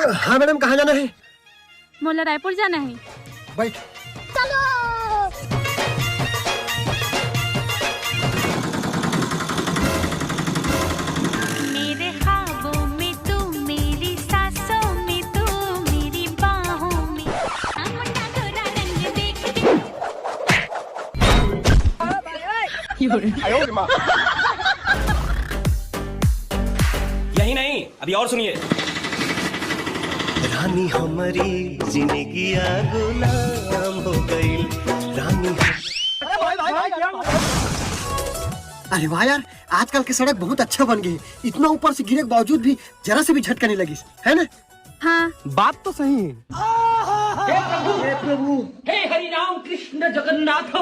हाँ मैडम, कहाँ जाना है? मोला रायपुर जाना है। बैठ। चलो। मेरे ख्वाबों में तू, मेरी सांसों में तू, मेरी बाहों में मुन्ना गोरा रंग देख यही नहीं, अभी और सुनिए। रानी हमारी जिंदगी गुलाम हो गई रानी। अरे वाह यार, आजकल की सड़क बहुत अच्छा बन गई। इतना ऊपर से गिरे के बावजूद भी जरा से भी झटका नहीं लगी, है ना? हाँ, बात तो सही है। हे हरि राम कृष्ण जगन्नाथ